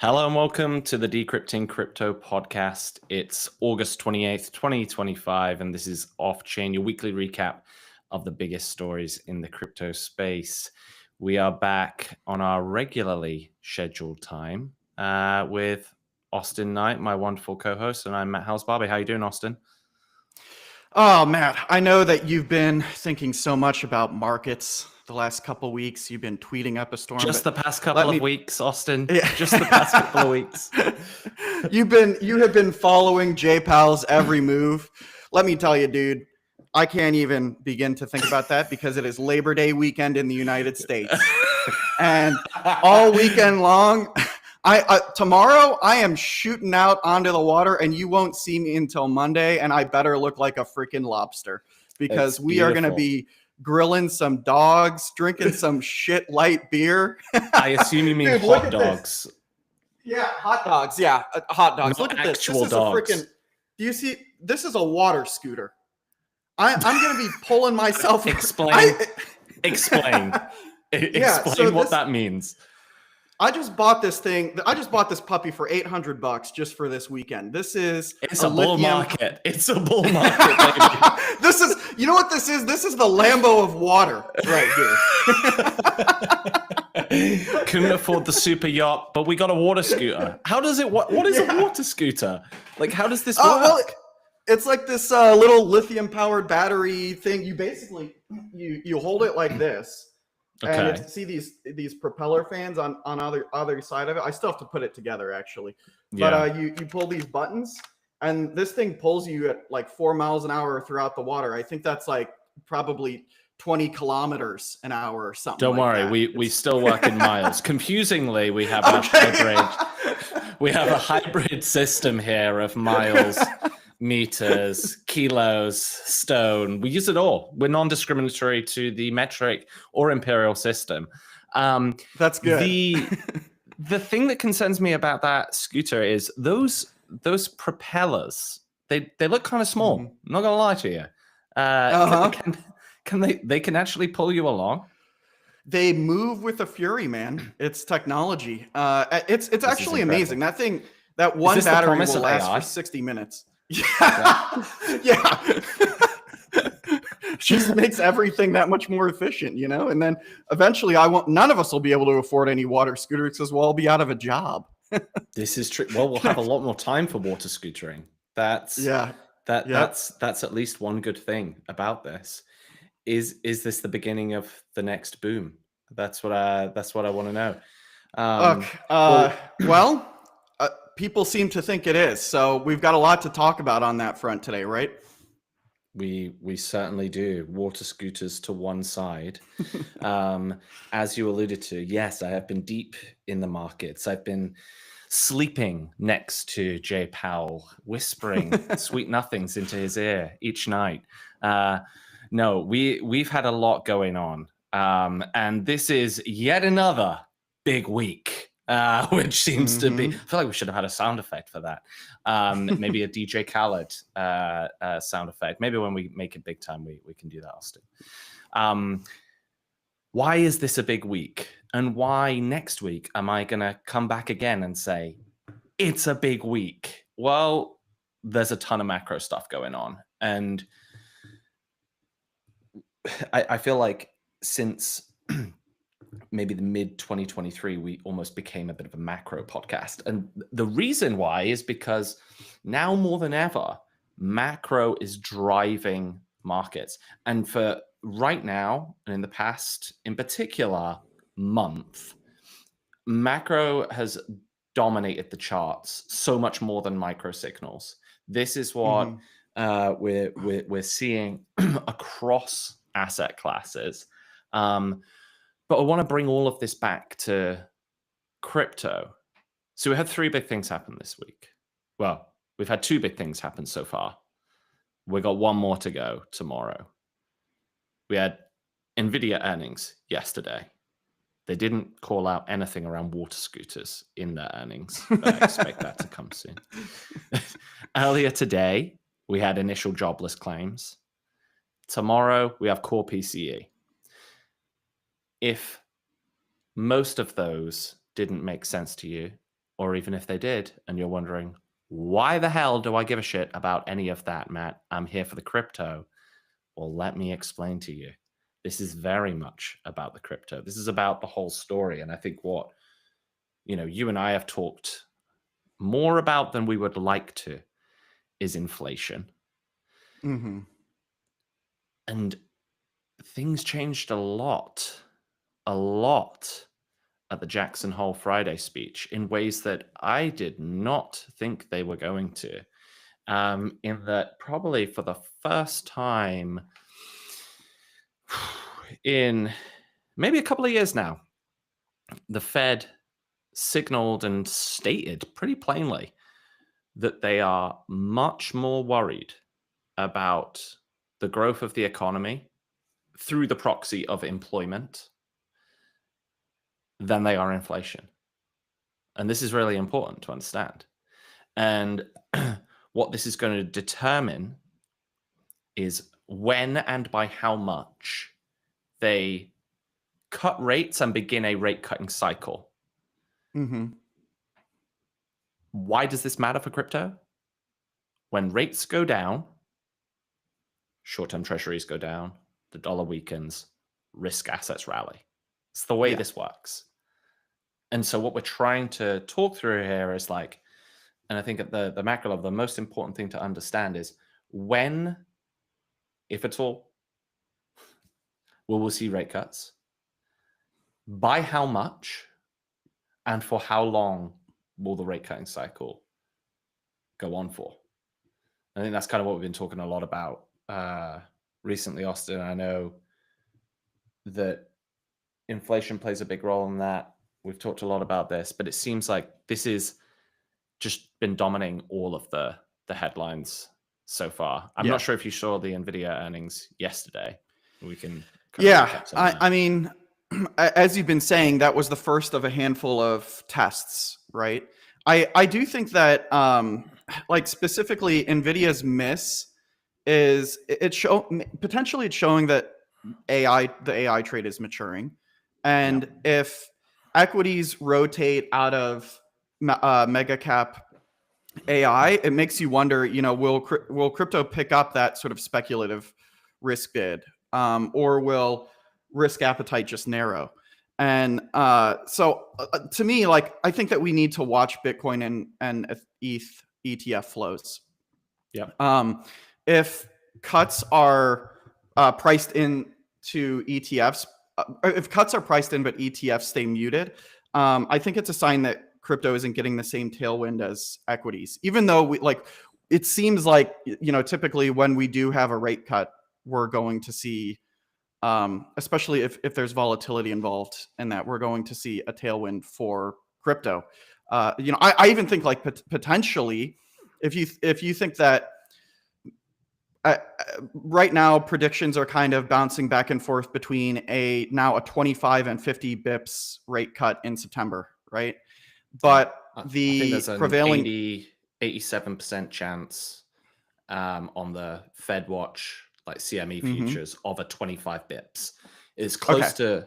Hello and welcome to the Decrypting Crypto podcast. It's August 28th, 2025, and this is Off Chain, your weekly recap of the biggest stories in the crypto space. We are back on our regularly scheduled time with Austin Knight, my wonderful co-host, and I'm Matt Halsbarby. How you doing, Austin? Oh, Matt, I know that you've been thinking so much about markets the last couple weeks. You've been tweeting up a storm. Just the past couple of weeks, Austin. Yeah. Just the past couple of weeks. You have been following J Powell's every move. Let me tell you, dude, I can't even begin to think about that because it is Labor Day weekend in the United States. And all weekend long, tomorrow I am shooting out onto the water and you won't see me until Monday, and I better look like a freaking lobster because we are going to be grilling some dogs, drinking some shit light beer. I assume you mean hot dogs. Yeah, hot dogs. Yeah, hot dogs. Not look at this. Actual This is dogs. a freaking. Do you see? This is a water scooter. I'm going to be pulling myself. Explain. Explain so what that means. I just bought this thing. I just bought this puppy for $800 just for this weekend. It's a bull market. It's a bull market, baby. This is, you know what this is? This is the Lambo of water right here. Couldn't afford the super yacht, but we got a water scooter. How does it? What is a water scooter? Like, how does this work? Well, it's like this little lithium-powered battery thing. You basically you hold it like this. Okay. And you see these propeller fans on other side of it. I still have to put it together actually. Yeah. But you pull these buttons and this thing pulls you at like 4 miles an hour throughout the water. I think that's like probably 20 kilometers an hour or something. Don't worry, we still work in miles. Confusingly, we have a hybrid system here of miles, meters, kilos, stone. We use it all. We're non-discriminatory to the metric or imperial system. That's good. The thing that concerns me about that scooter is those propellers. They look kind of small. I'm not gonna lie to you. They can actually pull you along. They move with a fury, man. It's technology. It's actually amazing. That thing, that one battery will last for 60 minutes. Yeah. Yeah. Just makes everything that much more efficient, you know? And then eventually none of us will be able to afford any water scooters because we'll all be out of a job. This is true. Well, we'll have a lot more time for water scootering. That's at least one good thing about this. Is this the beginning of the next boom? That's what I want to know. People seem to think it is. So we've got a lot to talk about on that front today, right? We certainly do. Water scooters to one side. As you alluded to, yes, I have been deep in the markets. I've been sleeping next to Jay Powell, whispering sweet nothings into his ear each night. No, we've had a lot going on. And this is yet another big week. Which seems to be, I feel like we should have had a sound effect for that. Maybe a DJ Khaled sound effect. Maybe when we make it big time, we can do that, Austin. Why is this a big week? And why next week am I going to come back again and say, it's a big week? Well, there's a ton of macro stuff going on. And I feel like since maybe the mid 2023, we almost became a bit of a macro podcast. And the reason why is because now more than ever, macro is driving markets. And for right now, and in the past, in particular, month, macro has dominated the charts so much more than micro signals. This is what we're seeing across asset classes. But I want to bring all of this back to crypto. So we had 3 big things happen this week. Well, we've had 2 big things happen so far. We got 1 more to go tomorrow. We had NVIDIA earnings yesterday. They didn't call out anything around water scooters in their earnings, but I expect that to come soon. Earlier today, we had initial jobless claims. Tomorrow, we have core PCE. If most of those didn't make sense to you, or even if they did, and you're wondering, why the hell do I give a shit about any of that, Matt? I'm here for the crypto. Well, let me explain to you. This is very much about the crypto. This is about the whole story. And I think what, you and I have talked more about than we would like to is inflation. Mm-hmm. And things changed a lot at the Jackson Hole Friday speech in ways that I did not think they were going to. In that probably for the first time in maybe a couple of years now, the Fed signaled and stated pretty plainly that they are much more worried about the growth of the economy through the proxy of employment than they are inflation. And this is really important to understand. And what this is going to determine is when and by how much they cut rates and begin a rate cutting cycle. Mm-hmm. Why does this matter for crypto? When rates go down, short-term treasuries go down, the dollar weakens, risk assets rally. It's the way this works. And so what we're trying to talk through here is like, and I think at the macro level, the most important thing to understand is when, if at all, we will see rate cuts, by how much, and for how long will the rate cutting cycle go on for? I think that's kind of what we've been talking a lot about recently, Austin. I know that inflation plays a big role in that. We've talked a lot about this, but it seems like this is just been dominating all of the headlines so far. I'm not sure if you saw the NVIDIA earnings yesterday. We can I mean, as you've been saying, that was the first of a handful of tests, right? I do think that like specifically NVIDIA's miss is potentially it's showing that the AI trade is maturing. And if equities rotate out of mega cap AI, it makes you wonder, will crypto pick up that sort of speculative risk bid, or will risk appetite just narrow? And so to me, like, I think that we need to watch Bitcoin and ETH ETF flows. If cuts are priced into ETFs, if cuts are priced in but ETFs stay muted, I think it's a sign that crypto isn't getting the same tailwind as equities, even though it seems like, typically when we do have a rate cut, we're going to see, especially if there's volatility involved in that, we're going to see a tailwind for crypto. I even think like potentially, if you think that right now predictions are kind of bouncing back and forth between now a 25 and 50 bips rate cut in September, right? But I think there's an prevailing 87% chance on the Fed Watch like CME futures of a 25 bips. It's close to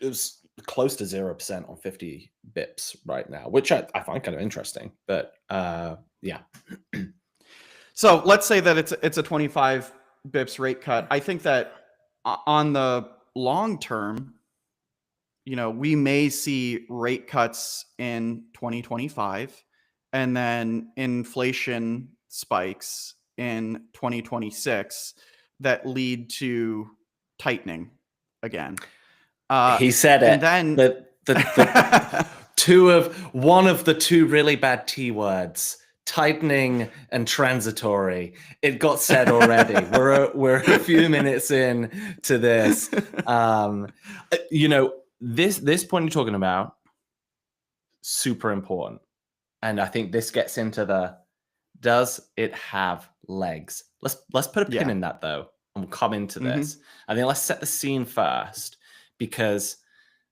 0% on 50 bips right now, which I find kind of interesting. But yeah. So let's say that it's a 25 bips rate cut. I think that on the long term, we may see rate cuts in 2025 and then inflation spikes in 2026 that lead to tightening again. He said it. And then one of the two really bad T words, tightening and transitory. It got said already. We're a few minutes in to this. This point you're talking about, super important. And I think this gets into does it have legs? Let's put a pin in that though, and we'll come into this. I think let's set the scene first because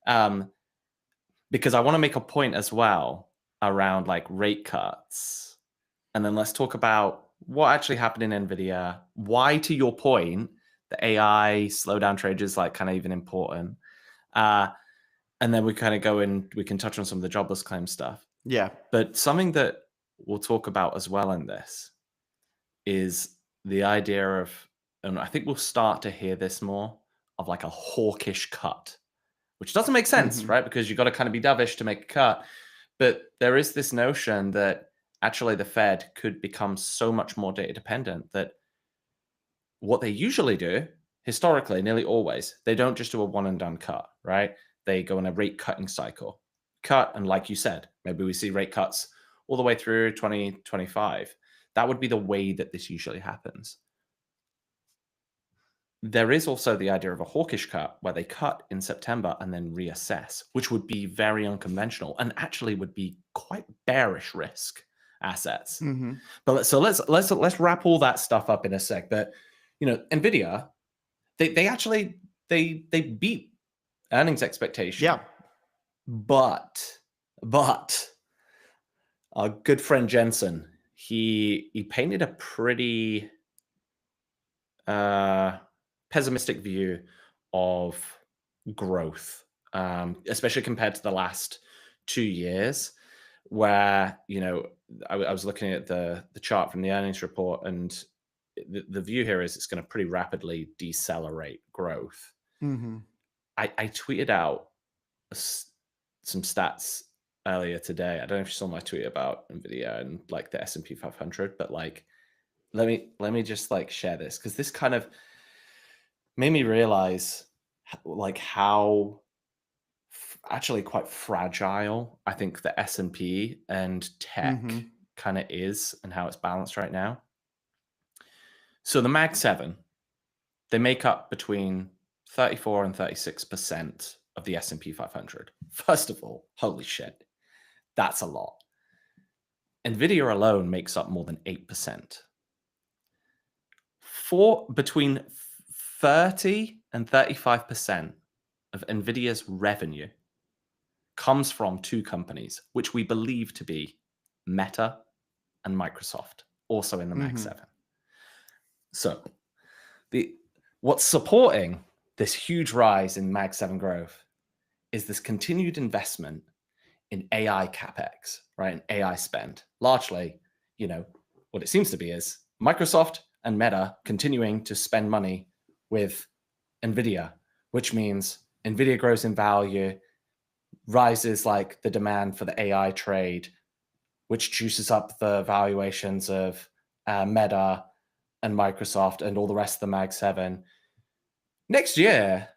I want to make a point as well around like rate cuts. And then let's talk about what actually happened in NVIDIA. Why, to your point, the AI slowdown trade is like kind of even important. And then we kind of go in, we can touch on some of the jobless claim stuff. Yeah. But something that we'll talk about as well in this is the idea of, and I think we'll start to hear this more, of like a hawkish cut, which doesn't make sense, Mhm. right? Because you've got to kind of be dovish to make a cut. But there is this notion that actually the Fed could become so much more data dependent that what they usually do, historically, nearly always, they don't just do a one and done cut, right? They go in a rate cutting cycle. Cut, and like you said, maybe we see rate cuts all the way through 2025. That would be the way that this usually happens. There is also the idea of a hawkish cut where they cut in September and then reassess, which would be very unconventional and actually would be quite bearish risk assets. Mhm. But let's wrap all that stuff up in a sec. But Nvidia, they actually they beat earnings expectation. Yeah. But our good friend Jensen, he painted a pretty pessimistic view of growth, especially compared to the last 2 years, where I was looking at the chart from the earnings report, and the view here is it's going to pretty rapidly decelerate growth. Mhm. I tweeted out some stats earlier today. I don't know if you saw my tweet about Nvidia and like the S&P 500, but like let me just like share this, because this kind of made me realize like how actually quite fragile I think the S&P and tech Mhm. kind of is, and how it's balanced right now. So the Mag 7, they make up between 34 and 36% of the S&P 500. First of all, holy shit, that's a lot. Nvidia alone makes up more than 8%. For between 30 and 35% of Nvidia's revenue comes from two companies, which we believe to be Meta and Microsoft, also in the Mag Mhm. 7. So what's supporting this huge rise in Mag 7 growth is this continued investment in AI capex, right? And AI spend. Largely, what it seems to be is Microsoft and Meta continuing to spend money with Nvidia, which means Nvidia grows in value, rises like the demand for the AI trade, which juices up the valuations of Meta and Microsoft and all the rest of the Mag 7. Next year,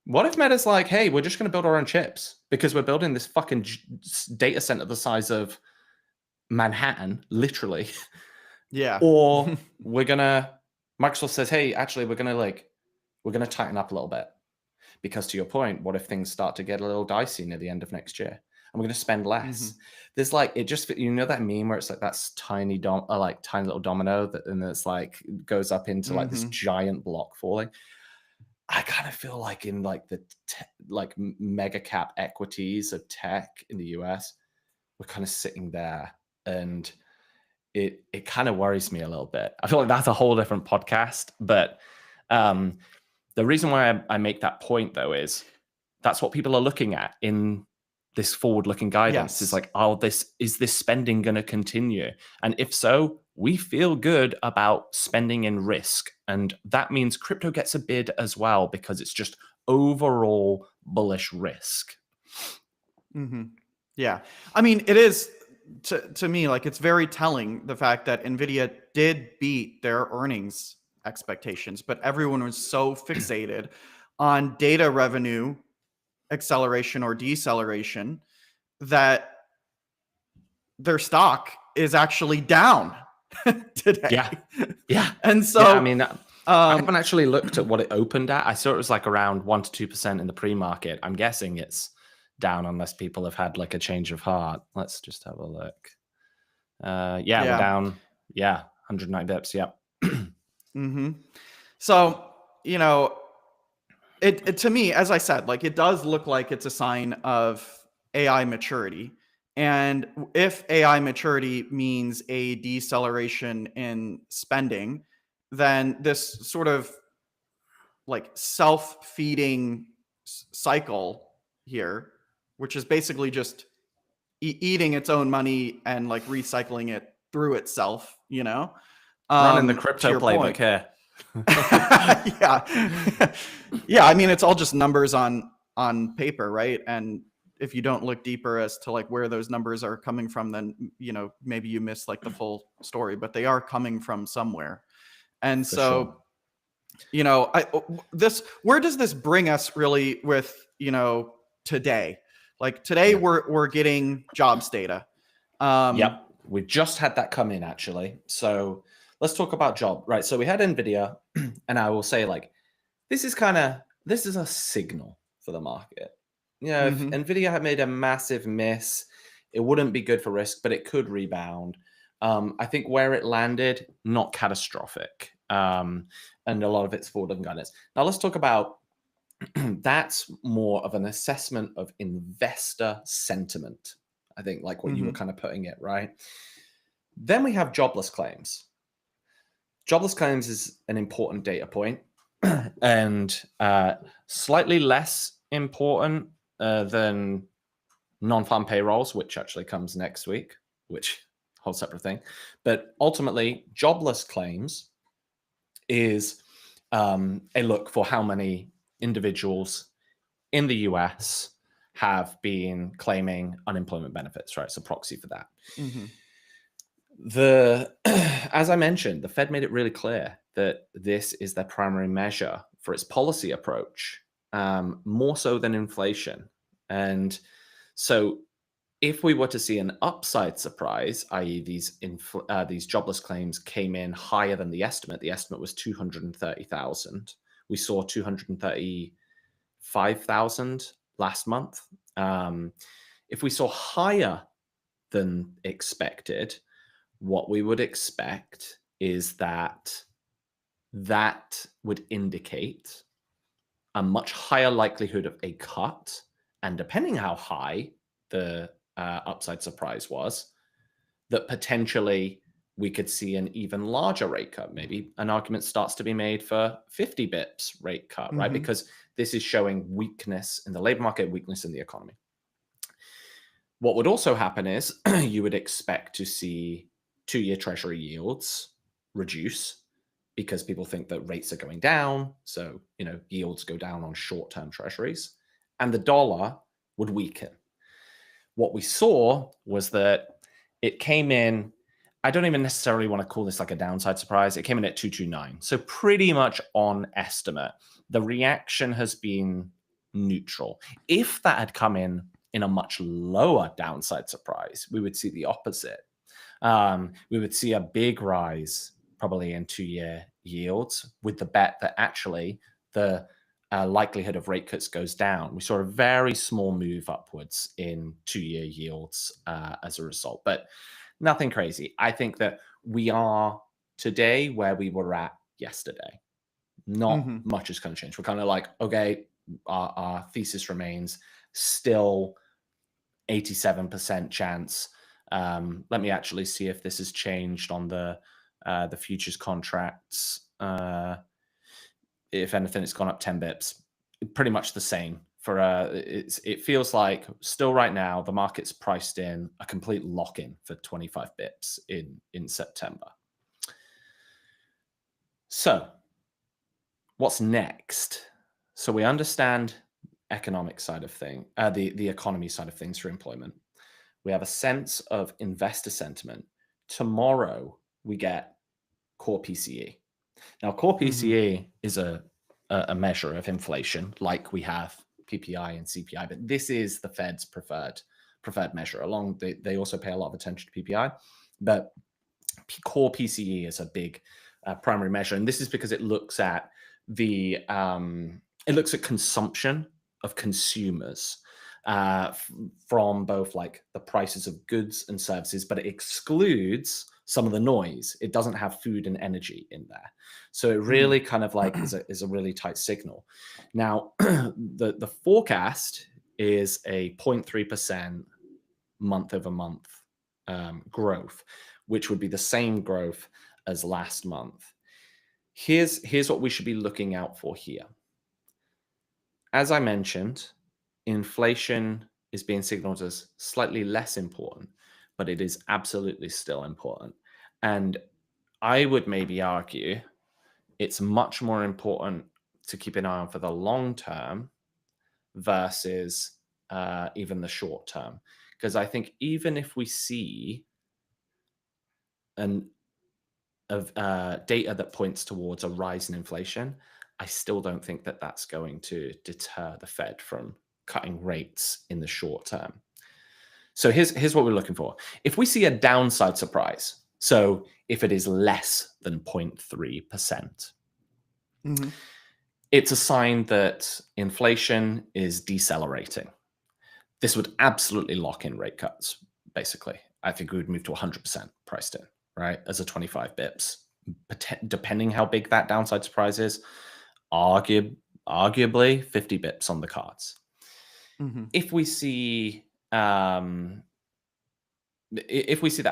what if Meta's like, hey, we're just going to build our own chips because we're building this fucking data center the size of Manhattan, literally. Yeah. Or Microsoft says, hey, actually, we're going to tighten up a little bit. Because to your point, what if things start to get a little dicey near the end of next year? And we're going to spend less. Mhm. There's like, it just, that meme where it's like that's tiny tiny little domino that, and it's like goes up into like this Mhm. giant block falling. I kind of feel like in like the mega cap equities of tech in the US, we're kind of sitting there, and it kind of worries me a little bit. I feel like that's a whole different podcast, but the reason why I make that point though is that's what people are looking at in this forward-looking guidance. Is Yes. like, is this spending going to continue? And if so, we feel good about spending in risk, and that means crypto gets a bid as well because it's just overall bullish risk. Mhm. Yeah. I mean, it is to me like it's very telling the fact that Nvidia did beat their earnings expectations, but everyone was so fixated on data revenue acceleration or deceleration that their stock is actually down today. Yeah, yeah, And yeah. I so mean, I haven't actually looked at what it opened at. I saw it was like around 1 to 2% in the pre-market. I'm guessing it's down unless people have had like a change of heart. Let's just have a look. Yeah, we're yeah. down. Yeah, 109 bips. Yep. Hmm. So, you know, it to me, as I said, like it does look like it's a sign of AI maturity. And if AI maturity means a deceleration in spending, then this sort of like self-feeding cycle here, which is basically just eating its own money and like recycling it through itself, Running the to crypto your playbook point. here. Yeah. Yeah, I mean, it's all just numbers on paper, right? And if you don't look deeper as to like where those numbers are coming from, then maybe you miss like the full story, but they are coming from somewhere. And For so sure. where does this bring us really with today? Like today Yeah. we're getting jobs data. Yep. We just had that come in actually. So let's talk about job. Right. So we had Nvidia, and I will say, like, this is a signal for the market. If Mhm. Nvidia had made a massive miss, it wouldn't be good for risk, but it could rebound. I think where it landed, not catastrophic. And a lot of it's forward guidance. Now let's talk about that's more of an assessment of investor sentiment. I think, like what you were Mhm. kind of putting it, right? Then we have jobless claims. Jobless claims is an important data point and slightly less important than non-farm payrolls, which actually comes next week, which whole separate thing. But ultimately, jobless claims is a look for how many individuals in the US have been claiming unemployment benefits, right? It's a proxy for that. Mhm. As I mentioned, the Fed made it really clear that this is their primary measure for its policy approach, more so than inflation. And so, if we were to see an upside surprise, i.e., these jobless claims came in higher than the estimate was 230,000. We saw 235,000 last month. If we saw higher than expected, what we would expect is that would indicate a much higher likelihood of a cut. And depending how high the upside surprise was, that potentially we could see an even larger rate cut. Maybe an argument starts to be made for 50 bips rate cut, right? Mhm. Because this is showing weakness in the labor market, weakness in the economy. What would also happen is you would expect to see 2-year treasury yields reduce because people think that rates are going down. So, yields go down on short-term treasuries, and the dollar would weaken. What we saw was that it came in. I don't even necessarily want to call this like a downside surprise. It came in at 229. So pretty much on estimate. The reaction has been neutral. If that had come in a much lower downside surprise, we would see the opposite. We would see a big rise probably in 2-year yields with the bet that actually the likelihood of rate cuts goes down. We saw a very small move upwards in 2-year yields as a result, but nothing crazy. I think that we are today where we were at yesterday. Not Mhm. much is going to change. We're kind of like, okay, our thesis remains still 87% chance. Let me actually see if this has changed on the futures contracts. If anything, it's gone up 10 bips. Pretty much the same for it feels like still right now the market's priced in a complete lock-in for 25 bips in September. So what's next? So we understand economic side of thing, the economy side of things for employment. We have a sense of investor sentiment. Tomorrow we get core PCE. Now, core Mhm. PCE is a measure of inflation, like we have PPI and CPI, but this is the Fed's preferred measure. They also pay a lot of attention to PPI, but core PCE is a big primary measure, and this is because it looks at consumption of consumers from both like the prices of goods and services, but it excludes some of the noise. It doesn't have food and energy in there, so it Mm. really kind of like is a really tight signal. Now, the forecast is a 0.3% month over month growth, which would be the same growth as last month. Here's what we should be looking out for here. as I mentioned, inflation is being signaled as slightly less important, but it is absolutely still important. And I would maybe argue it's much more important to keep an eye on for the long term versus even the short term. Because I think even if we see an of data that points towards a rise in inflation, I still don't think that that's going to deter the Fed from cutting rates in the short term. So here's what we're looking for. If we see a downside surprise, so if it is less than 0.3%, Mm-hmm. it's a sign that inflation is decelerating. This would absolutely lock in rate cuts, basically. I think we would move to 100% priced in, right, as a 25 bips. Depending how big that downside surprise is, arguably 50 bips on the cards. Mm-hmm. If we see that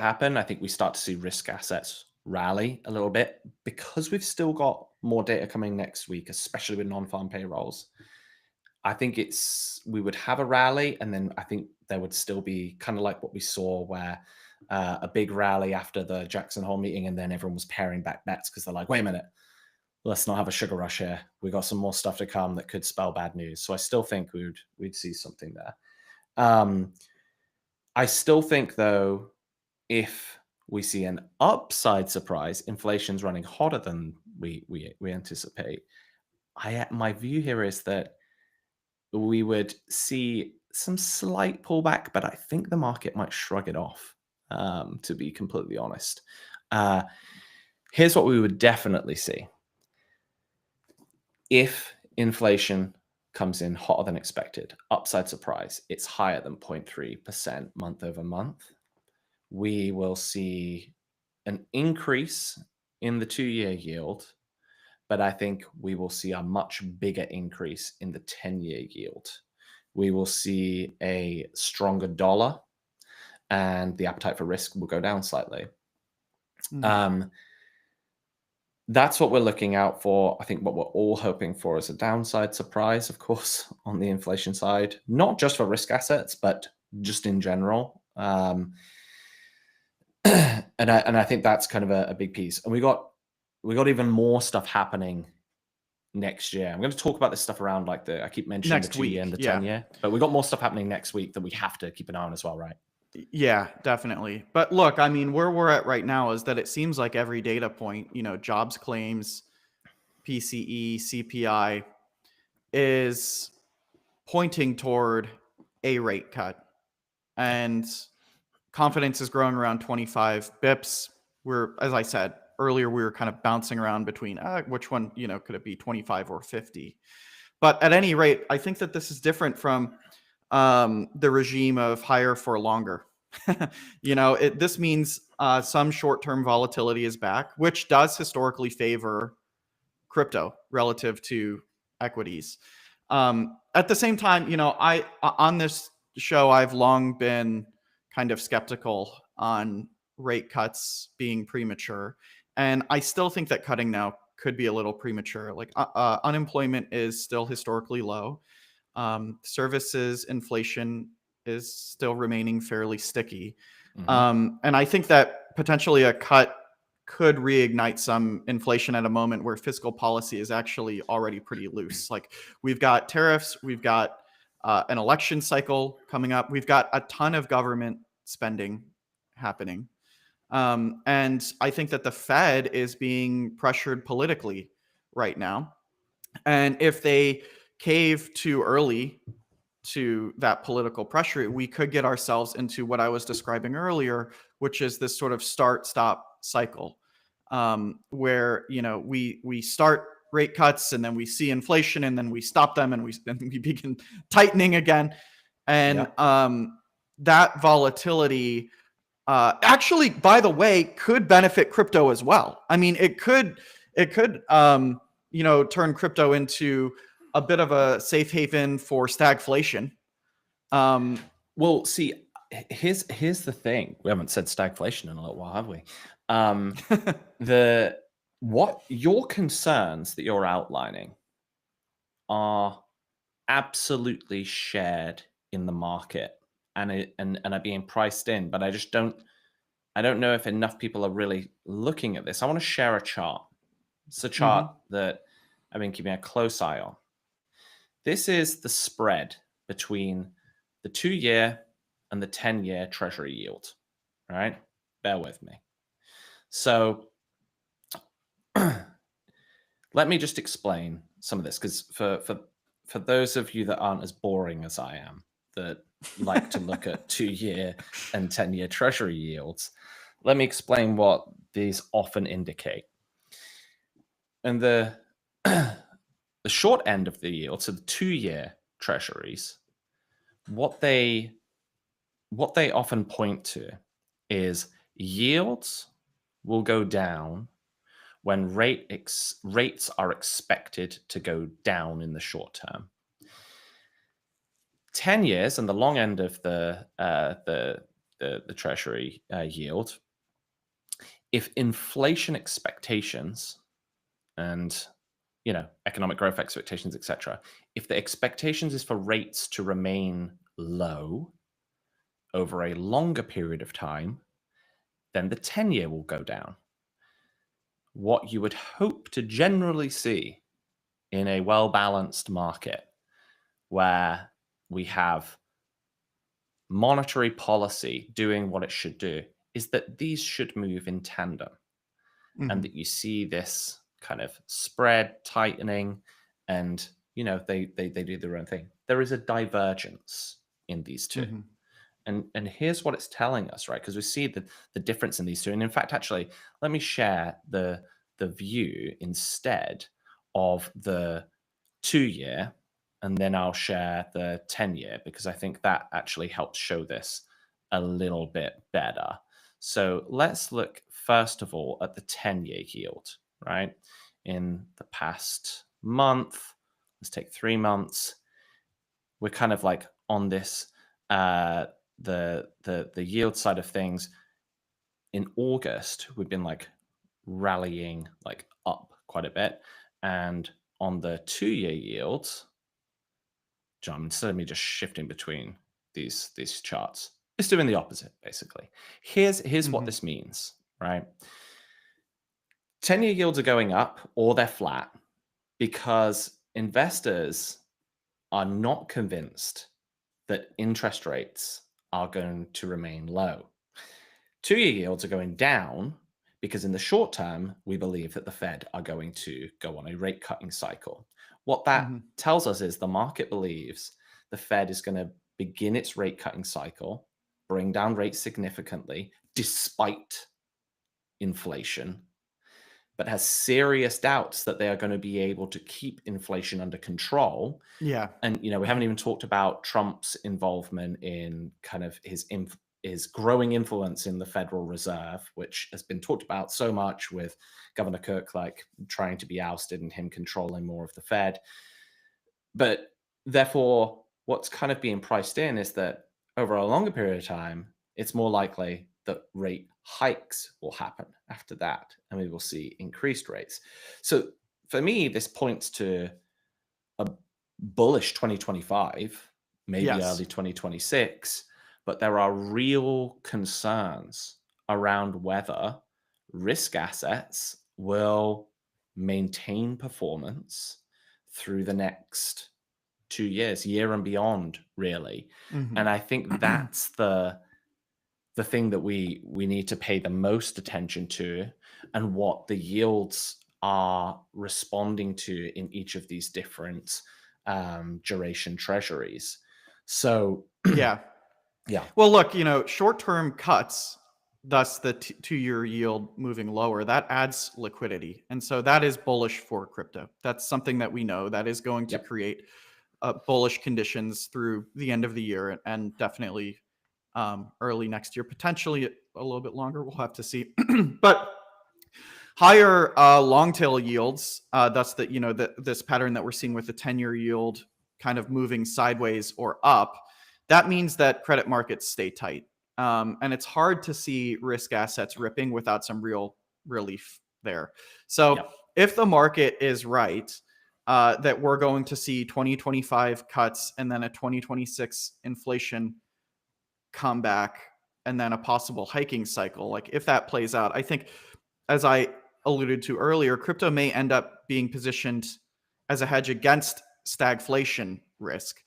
happen, I think we start to see risk assets rally a little bit because we've still got more data coming next week, especially with non-farm payrolls. I think we would have a rally, and then I think there would still be kind of like what we saw where a big rally after the Jackson Hole meeting, and then everyone was paring back bets because they're like, wait a minute, let's not have a sugar rush here. We got some more stuff to come that could spell bad news. So I still think we'd see something there. I still think though, if we see an upside surprise, inflation's running hotter than we anticipate. My view here is that we would see some slight pullback, but I think the market might shrug it off, to be completely honest. Here's what we would definitely see. If inflation comes in hotter than expected, upside surprise, it's higher than 0.3% month over month, we will see an increase in the 2-year yield, but I think we will see a much bigger increase in the 10-year yield. We will see a stronger dollar, and the appetite for risk will go down slightly. Mm-hmm. That's what we're looking out for. I think what we're all hoping for is a downside surprise, of course, on the inflation side, not just for risk assets, but just in general. And I think that's kind of a big piece. And we got even more stuff happening next year. I'm going to talk about this stuff around I keep mentioning Next the 2-year week, and the yeah. 10-year, but we got more stuff happening next week that we have to keep an eye on as well, right? Yeah, definitely. But look, I mean, where we're at right now is that it seems like every data point, jobs claims, PCE, CPI, is pointing toward a rate cut. And confidence is growing around 25 bips. As I said earlier, we were kind of bouncing around between which one, could it be 25 or 50? But at any rate, I think that this is different from the regime of higher for longer. This means some short-term volatility is back, which does historically favor crypto relative to equities. At the same time, I on this show, I've long been kind of skeptical on rate cuts being premature, and I still think that cutting now could be a little premature. Like unemployment is still historically low. Services inflation is still remaining fairly sticky. And I think that potentially a cut could reignite some inflation at a moment where fiscal policy is actually already pretty loose. Like we've got tariffs, we've got an election cycle coming up, we've got a ton of government spending happening. And I think that the Fed is being pressured politically right now. And if they cave too early to that political pressure, we could get ourselves into what I was describing earlier, which is this sort of start-stop cycle, where we start rate cuts and then we see inflation and then we stop them and we begin tightening again, and that volatility actually, by the way, could benefit crypto as well. I mean, it could turn crypto into a bit of a safe haven for stagflation. Well, see, here's the thing. We haven't said stagflation in a little while, have we? What your concerns that you're outlining are absolutely shared in the market and are being priced in, but I don't know if enough people are really looking at this. I want to share a chart. It's a chart Hmm. that I've been keeping a close eye on. This is the spread between the 2-year and the 10-year treasury yield. All right? Bear with me. So let me just explain some of this, because for those of you that aren't as boring as I am, that like to look at 2-year and 10-year treasury yields, let me explain what these often indicate. And the the short end of the yield, so the 2-year treasuries, what they often point to is yields will go down when rates are expected to go down in the short term. 10 years and the long end of the treasury yield, if inflation expectations and economic growth expectations, etc., if the expectations is for rates to remain low over a longer period of time, then the 10-year will go down. What you would hope to generally see in a well-balanced market where we have monetary policy doing what it should do is that these should move in tandem, and Hmm. that you see this kind of spread tightening, and they do their own thing. There is a divergence in these two. Hmm. And here's what it's telling us, right? Because we see the difference in these two. And in fact, actually, let me share the view instead of the 2-year, and then I'll share the 10-year, because I think that actually helps show this a little bit better. So let's look first of all at the 10-year yield, right? In the past month, let's take 3 months. We're kind of like on this uh the yield side of things. In August, we've been like rallying like up quite a bit. And on the 2-year yields, John, instead of me just shifting between these charts, it's doing the opposite, basically. Here's what Hmm. this means, right? 10-year yields are going up or they're flat because investors are not convinced that interest rates are going to remain low. 2-year yields are going down because in the short term, we believe that the Fed are going to go on a rate cutting cycle. What that Hmm. tells us is the market believes the Fed is going to begin its rate cutting cycle, bring down rates significantly despite inflation, but has serious doubts that they are going to be able to keep inflation under control. Yeah. And we haven't even talked about Trump's involvement in kind of his growing influence in the Federal Reserve, which has been talked about so much, with Governor Kirk like trying to be ousted and him controlling more of the Fed. But therefore, what's kind of being priced in is that over a longer period of time, it's more likely that rate hikes will happen after that, and we will see increased rates. So for me, this points to a bullish 2025, maybe Yes. early 2026, but there are real concerns around whether risk assets will maintain performance through the next 2 years, year and beyond, really. Hmm. And I think that's the thing that we need to pay the most attention to, and what the yields are responding to in each of these different duration treasuries. So Yeah. yeah, Well, look, short-term cuts, thus the 2-year yield moving lower, that adds liquidity. And so that is bullish for crypto. That's something that we know that is going to yep, create bullish conditions through the end of the year, and definitely early next year, potentially a little bit longer. We'll have to see. But higher long tail yields, thus this pattern that we're seeing with the 10-year yield kind of moving sideways or up, that means that credit markets stay tight. And it's hard to see risk assets ripping without some real relief there. So yep, if the market is right, that we're going to see 2025 cuts and then a 2026 inflation comeback and then a possible hiking cycle. Like if that plays out, I think, as I alluded to earlier, crypto may end up being positioned as a hedge against stagflation risk,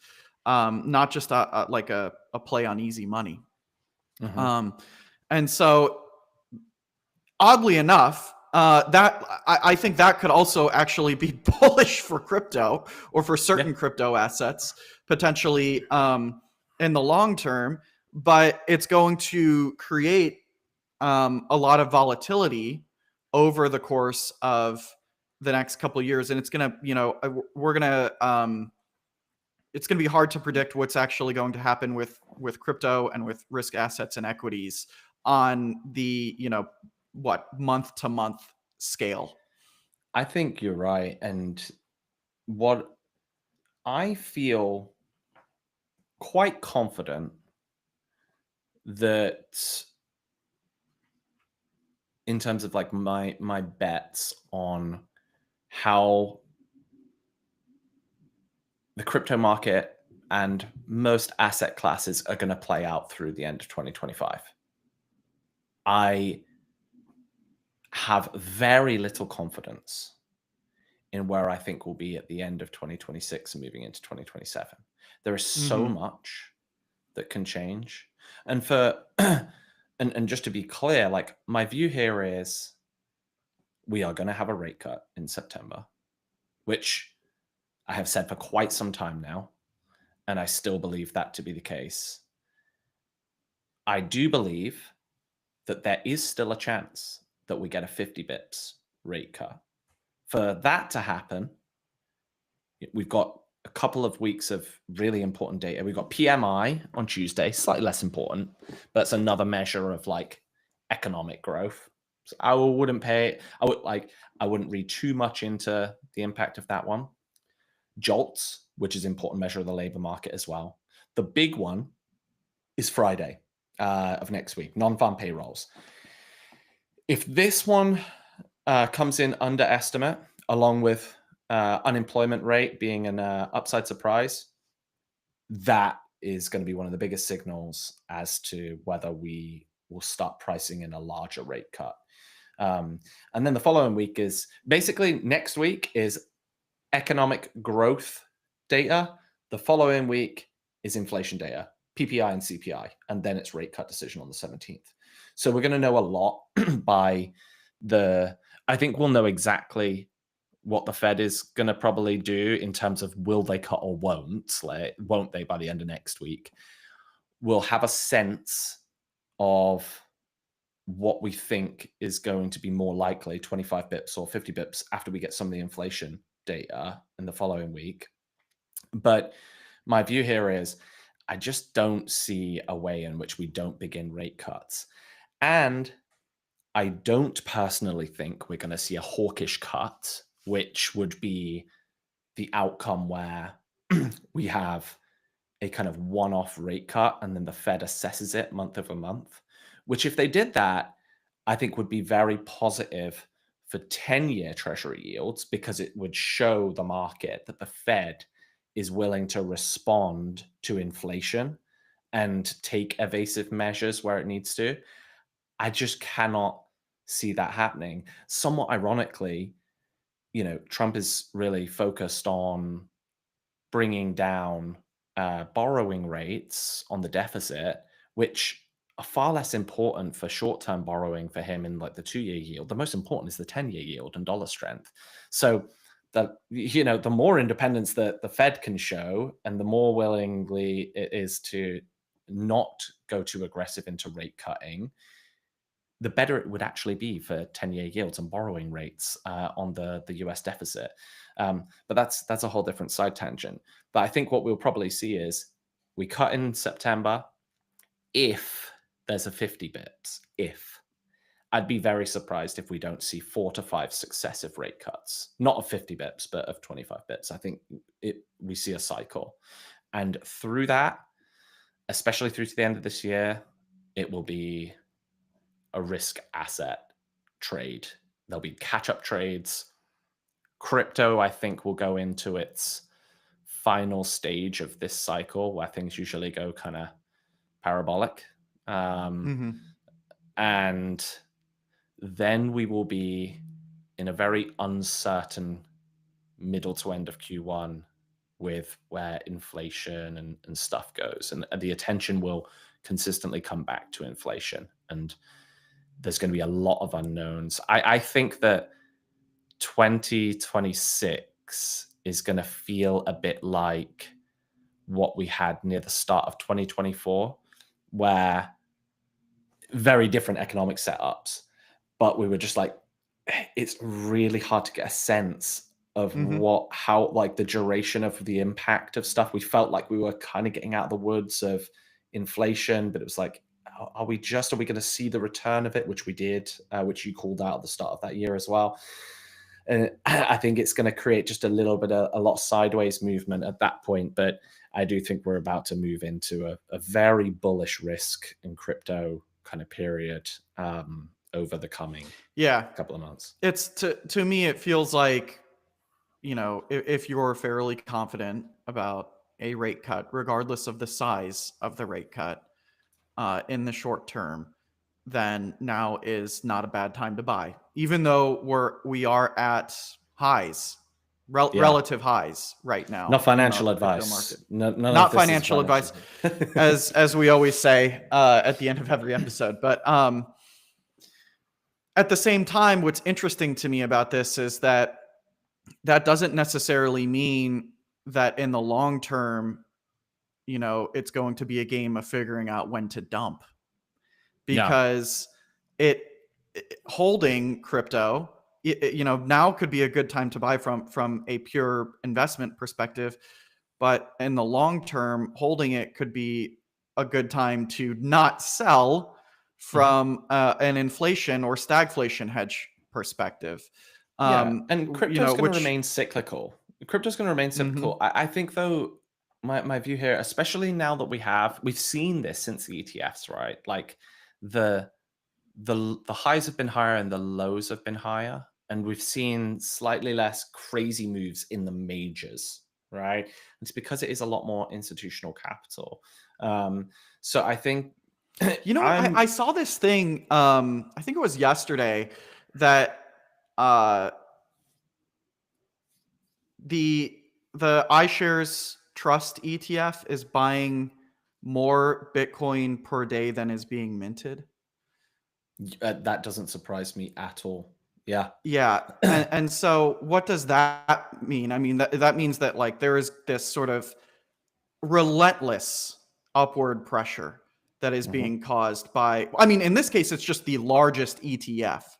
not just like a play on easy money. And so, oddly enough, that I think that could also actually be bullish for crypto or for certain crypto assets potentially in the long term, but it's going to create a lot of volatility over the course of the next couple of years, and it's gonna, we're gonna it's going to be hard to predict what's actually going to happen with crypto and with risk assets and equities on the month to month scale. I think you're right. And what I feel quite confident that in terms of like my bets on how the crypto market and most asset classes are going to play out through the end of 2025. I have very little confidence in where I think we'll be at the end of 2026 and moving into 2027. There is so much that can change. And for and just to be clear, like my view here is we are going to have a rate cut in September, which I have said for quite some time now, and I still believe that to be the case. I do believe that there is still a chance that we get a 50 bips rate cut. For that to happen, we've got a couple of weeks of really important data. We've got PMI on Tuesday, slightly less important, but it's another measure of like economic growth. So I wouldn't read too much into the impact of that one. JOLTS, which is an important measure of the labor market as well. The big one is Friday of next week, non-farm payrolls. If this one comes in under estimate, along with unemployment rate being an upside surprise, that is going to be one of the biggest signals as to whether we will start pricing in a larger rate cut. And then the following week is basically next week is economic growth data. The following week is inflation data, PPI and CPI, and then it's rate cut decision on the 17th. So we're going to know a lot by I think we'll know exactly what the Fed is going to probably do in terms of will they cut or won't they by the end of next week. We'll have a sense of what we think is going to be more likely, 25 bips or 50 bips after we get some of the inflation data in the following week. But my view here is I just don't see a way in which we don't begin rate cuts. And I don't personally think we're going to see a hawkish cut, which would be the outcome where we have a kind of one-off rate cut and then the Fed assesses it month over month, which if they did that, I think would be very positive for 10-year Treasury yields because it would show the market that the Fed is willing to respond to inflation and take evasive measures where it needs to. I just cannot see that happening. Somewhat ironically, Trump is really focused on bringing down borrowing rates on the deficit, which are far less important for short-term borrowing for him in like the 2-year yield. The most important is the 10-year yield and dollar strength. So the more independence that the Fed can show and the more willingly it is to not go too aggressive into rate cutting, the better it would actually be for 10-year yields and borrowing rates on the US deficit. But that's a whole different side tangent. But I think what we'll probably see is we cut in September if there's a 50 bips. If. I'd be very surprised if we don't see 4 to 5 successive rate cuts, not of 50 bips, but of 25 bips. I think we see a cycle. And through that, especially through to the end of this year, it will be a risk asset trade. There'll be catch-up trades. Crypto, I think, will go into its final stage of this cycle where things usually go kind of parabolic. Hmm. And then we will be in a very uncertain middle to end of Q1 with where inflation and stuff goes. And the attention will consistently come back to inflation. And there's going to be a lot of unknowns. I think that 2026 is going to feel a bit like what we had near the start of 2024, where very different economic setups, but we were just like, it's really hard to get a sense of Hmm. how like the duration of the impact of stuff. We felt like we were kind of getting out of the woods of inflation, but it was like, are we going to see the return of it, which we did, which you called out at the start of that year as well. And I think it's going to create just a little bit of a lot sideways movement at that point. But I do think we're about to move into a very bullish risk in crypto kind of period over the coming Yeah, couple of months. it's to me it feels like, if you're fairly confident about a rate cut, regardless of the size of the rate cut, in the short term, then now is not a bad time to buy, even though we are at highs, Yeah. relative highs right Not now in financial the crypto market. advice. No, none of Not this is financial financial advice, advice. as we always say at the end of every episode, but at the same time, what's interesting to me about this is that doesn't necessarily mean that in the long term, it's going to be a game of figuring out when to dump, No. because holding crypto, now could be a good time to buy from a pure investment perspective, but in the long term, holding it could be a good time to not sell Mhm. from an inflation or stagflation hedge perspective. Yeah, and crypto's going to Which. remain cyclical. Crypto's going to remain cyclical. Hmm. I think though, my view here, especially now that we've seen this since the ETFs, right? Like the the highs have been higher and the lows have been higher, and we've seen slightly less crazy moves in the majors, right? It's because it is a lot more institutional capital. Um, so I think You know what? I I'm saw this thing. I think it was yesterday that uh, the iShares Trust ETF is buying more Bitcoin per day than is being minted. that doesn't surprise me at all. Yeah. Yeah, and so what does that mean? I mean, that means that, like, there is this sort of relentless upward pressure that is Mhm. being caused by. I mean, in this case, it's just the largest ETF.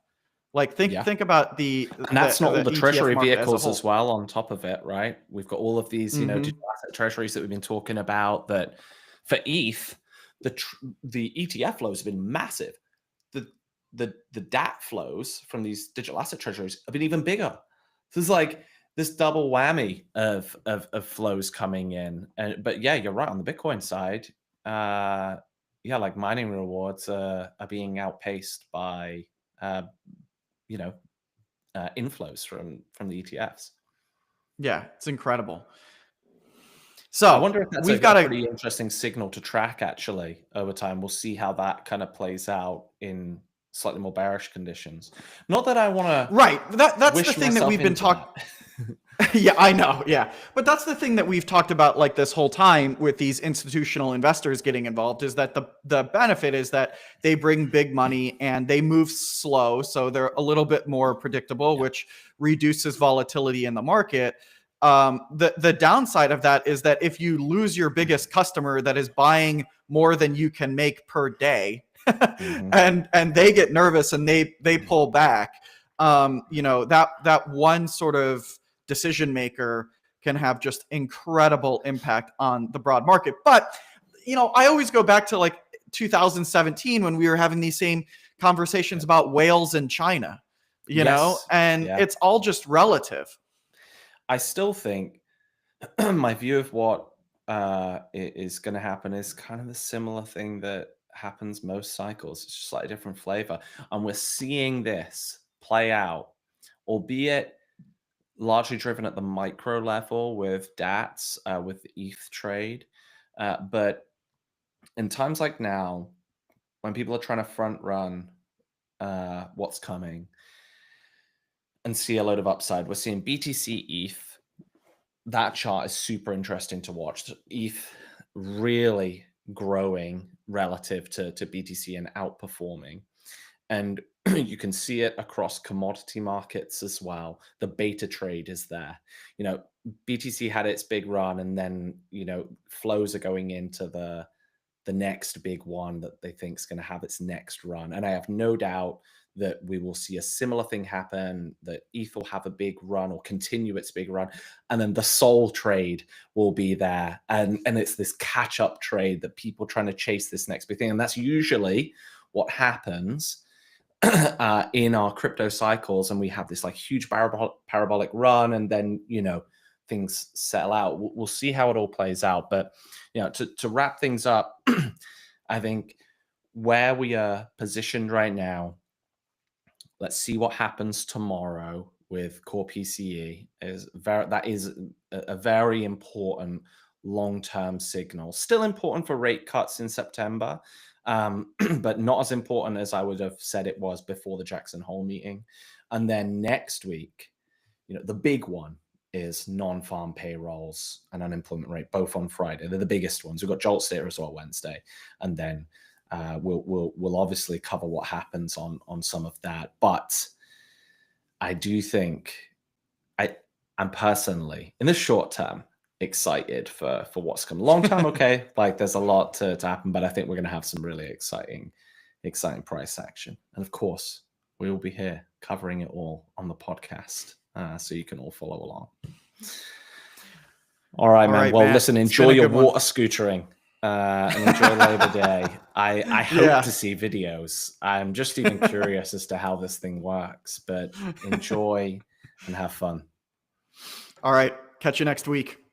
Like, Yeah. think about And that's not all the ETF treasury market as a vehicles as whole. well on top of it, right? We've got all of these, digital Hmm. asset treasuries that we've been talking about that for ETH, the ETF flows have been massive. The the DAT flows from these digital asset treasuries have been even bigger. So it's like this double whammy of flows coming in. And but yeah, you're right on the Bitcoin side. Yeah, like mining rewards are being outpaced by uh, you know inflows from the ETFs. Yeah, it's incredible. I So wonder if that's we've a got a. pretty interesting signal to track actually over time. We'll see how that kind of plays out in slightly more bearish conditions. Not that I want to Right. That's the wish thing that myself we've been into talking. that. Yeah, I know. Yeah. But that's the thing that we've talked about, like, this whole time with these institutional investors getting involved, is that the benefit is that they bring big money and they move slow, so they're a little bit more predictable, Yeah. which reduces volatility in the market. The downside of that is that if you lose your biggest customer that is buying more than you can make per day, Mhm. and they get nervous and they pull back, that one sort of decision maker can have just incredible impact on the broad market. But I always go back to, like, 2017, when we were having these same conversations Yeah. about whales in China, Yes. and Yeah. it's all just relative. I still think my view of what is going to happen is kind of the similar thing that happens most cycles. It's just slightly different flavor, and we're seeing this play out, albeit largely driven at the micro level with DATs, with the ETH trade. But in times like now, when people are trying to front run what's coming and see a load of upside, we're seeing BTC ETH. That chart is super interesting to watch. ETH really growing relative to BTC and outperforming. And you can see it across commodity markets as well. The beta trade is there. BTC had its big run, and then flows are going into the next big one that they think is going to have its next run. And I have no doubt that we will see a similar thing happen, that ETH will have a big run or continue its big run. And then the Sol trade will be there. And it's this catch-up trade that people trying to chase this next big thing. And that's usually what happens in our crypto cycles. And we have this like huge parabolic run, and then, things settle out. We'll see how it all plays out. But, to wrap things up, I think where we are positioned right now, let's see what happens tomorrow with core PCE. That is a very important long-term signal. Still important for rate cuts in September, but not as important as I would have said it was before the Jackson Hole meeting. And then next week, the big one is non-farm payrolls and unemployment rate, both on Friday. They're the biggest ones. We've got JOLTS data as well Wednesday, and then we'll obviously cover what happens on some of that. But I do think I'm personally, in the short term, excited for what's coming. Long term, okay, like there's a lot to happen, but I think we're going to have some really exciting price action. And of course, we will be here covering it all on the podcast, so you can all follow along. All right, man. Well, Matt, listen, enjoy your water scootering. And enjoy Labor Day. I hope to see videos. I'm just even curious as to how this thing works, but enjoy and have fun. All right. Catch you next week.